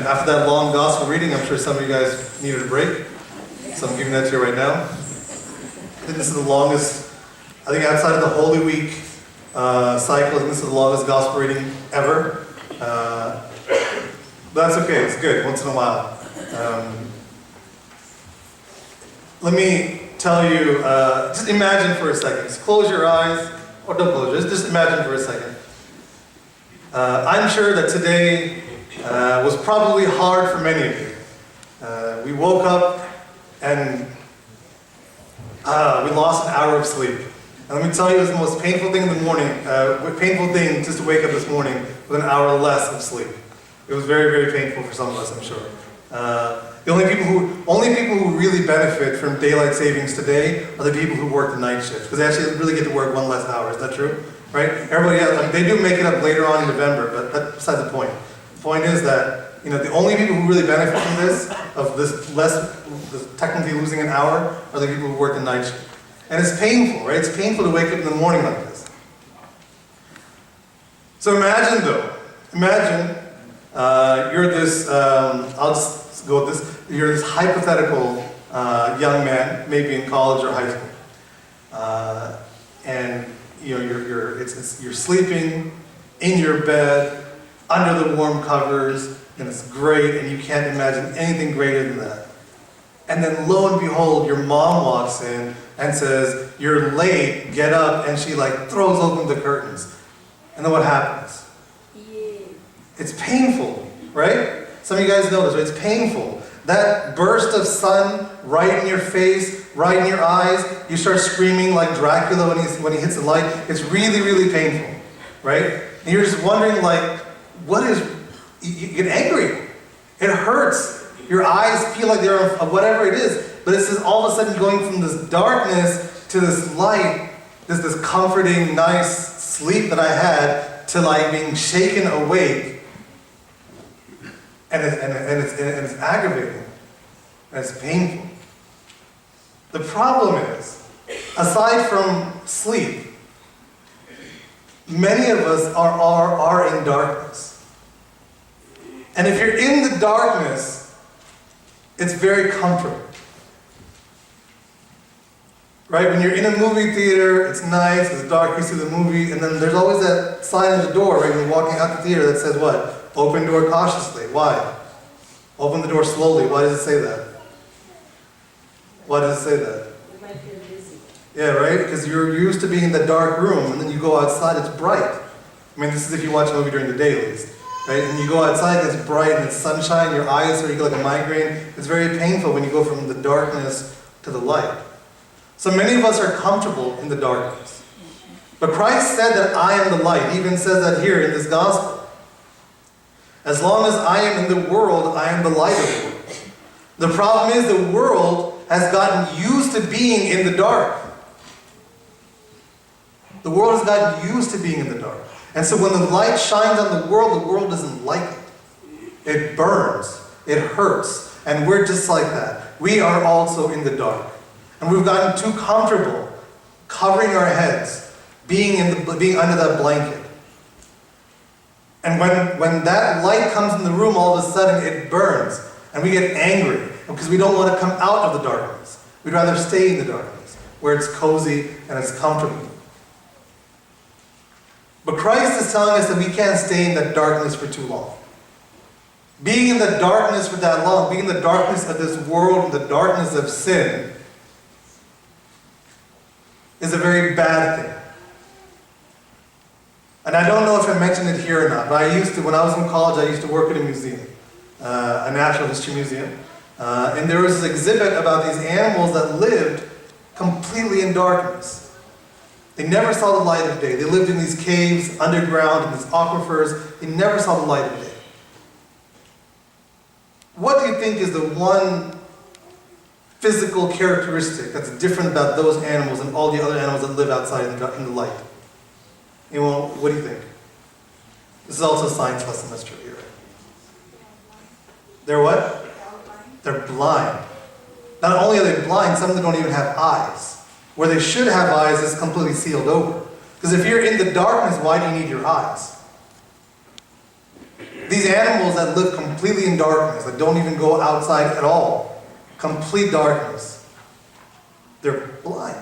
after that long gospel reading, I'm sure some of you guys needed a break. So I'm giving that to you right now. I think this is the longest, I think outside of the Holy Week cycle, this is the longest gospel reading ever. But that's okay, it's good, once in a while. Let me tell you, just imagine for a second. Just close your eyes, or don't close it, just imagine for a second. I'm sure that today was probably hard for many of you. We woke up and we lost an hour of sleep. And let me tell you, it was the most painful thing in the morning, painful thing just to wake up this morning with an hour less of sleep. It was very, very painful for some of us, I'm sure. The only people who really benefit from daylight savings today are the people who work the night shift, because they actually really get to work one less hour. Is that true? Right? Everybody else, like, they do make it up later on in November, but that's beside the point. The point is that the only people who really benefit from this technically losing an hour, are the people who work the night shift. And it's painful, right? It's painful to wake up in the morning like this. So imagine you're this, I'll just go with this, you're this hypothetical young man, maybe in college or high school. And you're sleeping in your bed, under the warm covers, and it's great, and you can't imagine anything greater than that. And then lo and behold, your mom walks in and says, "You're late, get up," and she throws open the curtains. And then what happens? It's painful, right? Some of you guys know this, right? It's painful. That burst of sun right in your face, right in your eyes, you start screaming like Dracula when he hits the light. It's really, really painful, right? And you're just wondering, you get angry. It hurts. Your eyes feel like they're on whatever it is. But it's just all of a sudden going from this darkness to this light, this comforting, nice sleep that I had, to being shaken awake. And it's aggravating. And it's painful. The problem is, aside from sleep, many of us are in darkness. And if you're in the darkness, it's very comfortable. Right? When you're in a movie theater, it's nice, it's dark, you see the movie, and then there's always that sign on the door, right, when you're walking out the theater that says what? Open door cautiously. Why? Open the door slowly. Why does it say that? Why does it say that? You might feel dizzy. Yeah, right? Because you're used to being in the dark room, and then you go outside, it's bright. I mean, this is if you watch a movie during the day at least. Right? And you go outside and it's bright and it's sunshine, your eyes are, you get like a migraine. It's very painful when you go from the darkness to the light. So many of us are comfortable in the darkness. But Christ said that I am the light. He even says that here in this gospel. As long as I am in the world, I am the light of the world. The problem is the world has gotten used to being in the dark. The world has gotten used to being in the dark. And so when the light shines on the world doesn't like it. It burns. It hurts. And we're just like that. We are also in the dark. And we've gotten too comfortable covering our heads, being under that blanket. And when that light comes in the room, all of a sudden it burns. And we get angry because we don't want to come out of the darkness. We'd rather stay in the darkness where it's cozy and it's comfortable. But Christ is telling us that we can't stay in that darkness for too long. Being in the darkness for that long, being in the darkness of this world, in the darkness of sin, is a very bad thing. And I don't know if I mentioned it here or not, but when I was in college, I used to work at a museum, a natural history museum. And there was this exhibit about these animals that lived completely in darkness. They never saw the light of day. They lived in these caves, underground, in these aquifers. They never saw the light of day. What do you think is the one physical characteristic that's different about those animals and all the other animals that live outside in the light? Anyone, what do you think? This is also a science lesson, that's true here. They're what? They're blind. Not only are they blind, some of them don't even have eyes. Where they should have eyes is completely sealed over. Because if you're in the darkness, why do you need your eyes? These animals that live completely in darkness, that don't even go outside at all, complete darkness, they're blind.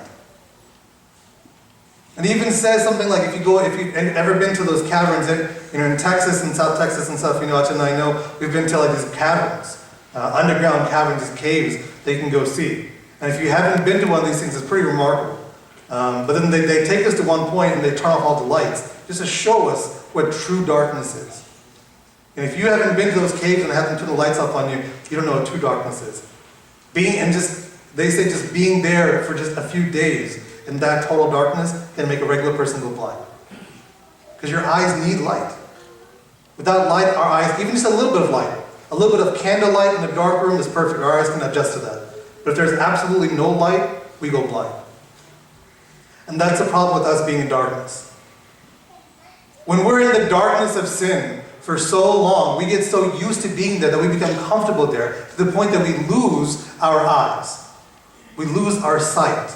And it even says something like, if you've ever been to those caverns, in Texas and South Texas and stuff, Acha and I know, we've been to like these caverns, underground caverns, these caves that you can go see. And if you haven't been to one of these things, it's pretty remarkable. But then they take us to one point and they turn off all the lights, just to show us what true darkness is. And if you haven't been to those caves and haven't turned the lights off on you, you don't know what true darkness is. They say just being there for just a few days in that total darkness can make a regular person go blind. Because your eyes need light. Without light, our eyes, even just a little bit of light, a little bit of candlelight in a dark room is perfect. Our eyes can adjust to that. But if there's absolutely no light, we go blind. And that's the problem with us being in darkness. When we're in the darkness of sin for so long, we get so used to being there that we become comfortable there to the point that we lose our eyes. We lose our sight.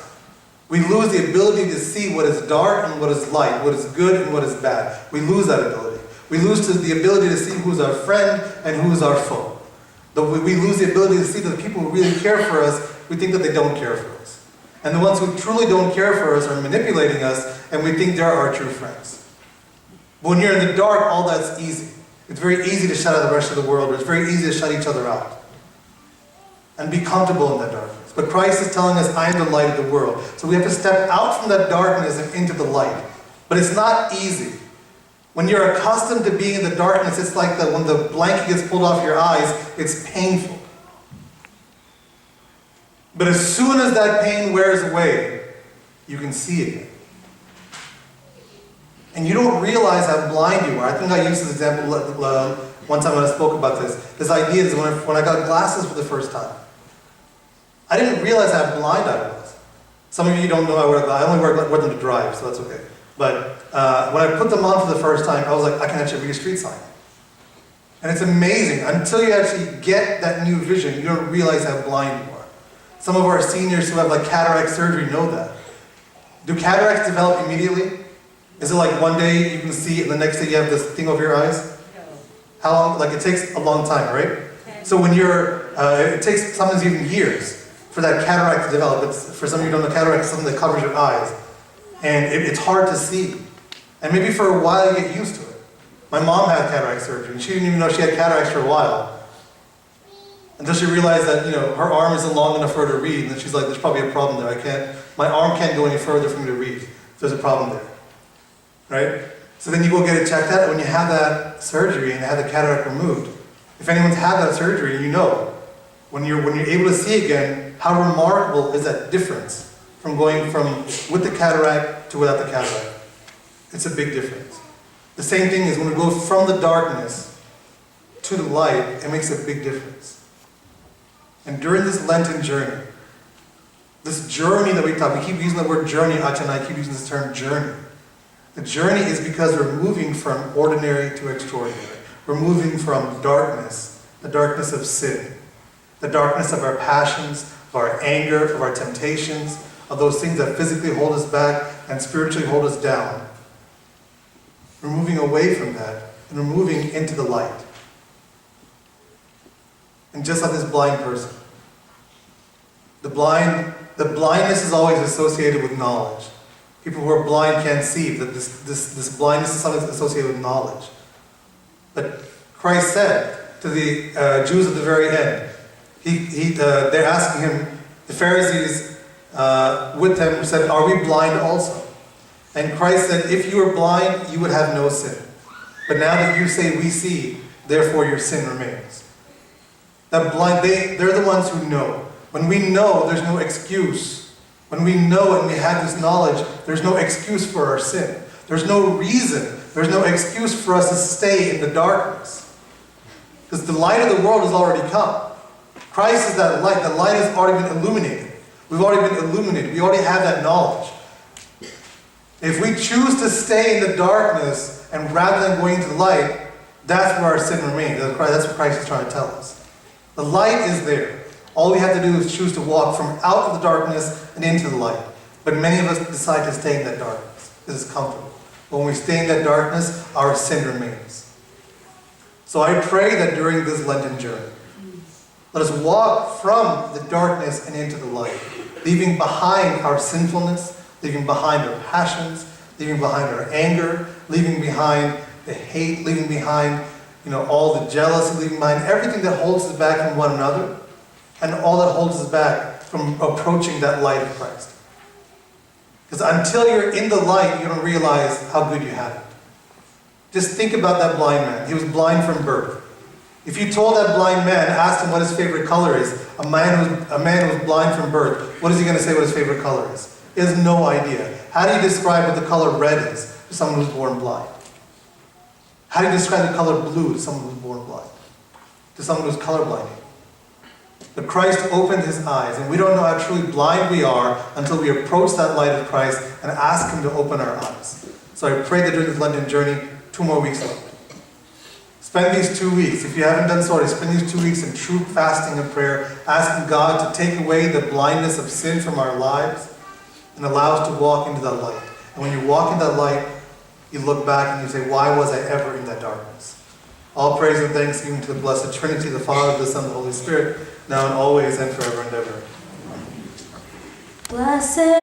We lose the ability to see what is dark and what is light, what is good and what is bad. We lose that ability. We lose the ability to see who's our friend and who's our foe. We lose the ability to see that the people who really care for us, we think that they don't care for us. And the ones who truly don't care for us are manipulating us, and we think they're our true friends. But when you're in the dark, all that's easy. It's very easy to shut out the rest of the world, or it's very easy to shut each other out. And be comfortable in that darkness. But Christ is telling us, I am the light of the world. So we have to step out from that darkness and into the light. But it's not easy. When you're accustomed to being in the darkness, it's like when the blanket gets pulled off your eyes, it's painful. But as soon as that pain wears away, you can see again. And you don't realize how blind you are. I think I used this example one time when I spoke about this. This idea is when I got glasses for the first time. I didn't realize how blind I was. Some of you don't know I wear glasses. I only wear them to drive, so that's okay. But when I put them on for the first time, I was like, I can actually read a street sign. And it's amazing. Until you actually get that new vision, you don't realize how blind you are. Some of our seniors who have like cataract surgery know that. Do cataracts develop immediately? Is it like one day you can see and the next day you have this thing over your eyes? No. How long? Like it takes a long time, right? So when it takes sometimes even years for that cataract to develop. For some of you who don't know, cataract is something that covers your eyes. And it's hard to see. And maybe for a while you get used to it. My mom had cataract surgery and she didn't even know she had cataracts for a while. Until she realized that, her arm isn't long enough for her to read. And then she's like, there's probably a problem there. My arm can't go any further for me to read. There's a problem there. Right? So then you go get it checked out. When you have that surgery and have the cataract removed, if anyone's had that surgery, you know, when you're able to see again, how remarkable is that difference from going from with the cataract to without the cataract. It's a big difference. The same thing is when we go from the darkness to the light, it makes a big difference. And during this Lenten journey, this journey that we keep using the word journey, Acha and I keep using this term journey. The journey is because we're moving from ordinary to extraordinary. We're moving from darkness, the darkness of sin, the darkness of our passions, of our anger, of our temptations, of those things that physically hold us back and spiritually hold us down. We're moving away from that, and we're moving into the light. And just like this blind person, the blindness is always associated with knowledge. People who are blind can't see that this blindness is something that's associated with knowledge. But Christ said to the Jews at the very end, they're asking him, the Pharisees with them said, are we blind also? And Christ said, if you were blind, you would have no sin. But now that you say we see, therefore your sin remains. That blind, they're the ones who know. When we know, there's no excuse. When we know and we have this knowledge, there's no excuse for our sin. There's no reason, there's no excuse for us to stay in the darkness. Because the light of the world has already come. Christ is that light. The light has already been illuminated. We've already been illuminated. We already have that knowledge. If we choose to stay in the darkness and rather than going into the light, that's where our sin remains. That's what Christ is trying to tell us. The light is there. All we have to do is choose to walk from out of the darkness and into the light. But many of us decide to stay in that darkness. This is comfortable. But when we stay in that darkness, our sin remains. So I pray that during this Lenten journey, let us walk from the darkness and into the light, leaving behind our sinfulness, leaving behind our passions, leaving behind our anger, leaving behind the hate, leaving behind all the jealousy, leaving behind everything that holds us back from one another, and all that holds us back from approaching that light of Christ. Because until you're in the light, you don't realize how good you have it. Just think about that blind man. He was blind from birth. If you told that blind man, asked him what his favorite color is, a man who was blind from birth, what is he going to say what his favorite color is? He has no idea. How do you describe what the color red is to someone who's born blind? How do you describe the color blue to someone who's born blind? To someone who's colorblind? But Christ opened his eyes, and we don't know how truly blind we are until we approach that light of Christ and ask him to open our eyes. So I pray that during this Lenten journey, 2 more weeks left. Spend these 2 weeks, if you haven't done so already, spend these 2 weeks in true fasting and prayer, asking God to take away the blindness of sin from our lives and allow us to walk into that light. And when you walk in that light, you look back and you say, why was I ever in that darkness? All praise and thanksgiving to the blessed Trinity, the Father, the Son, and the Holy Spirit, now and always and forever and ever. Blessed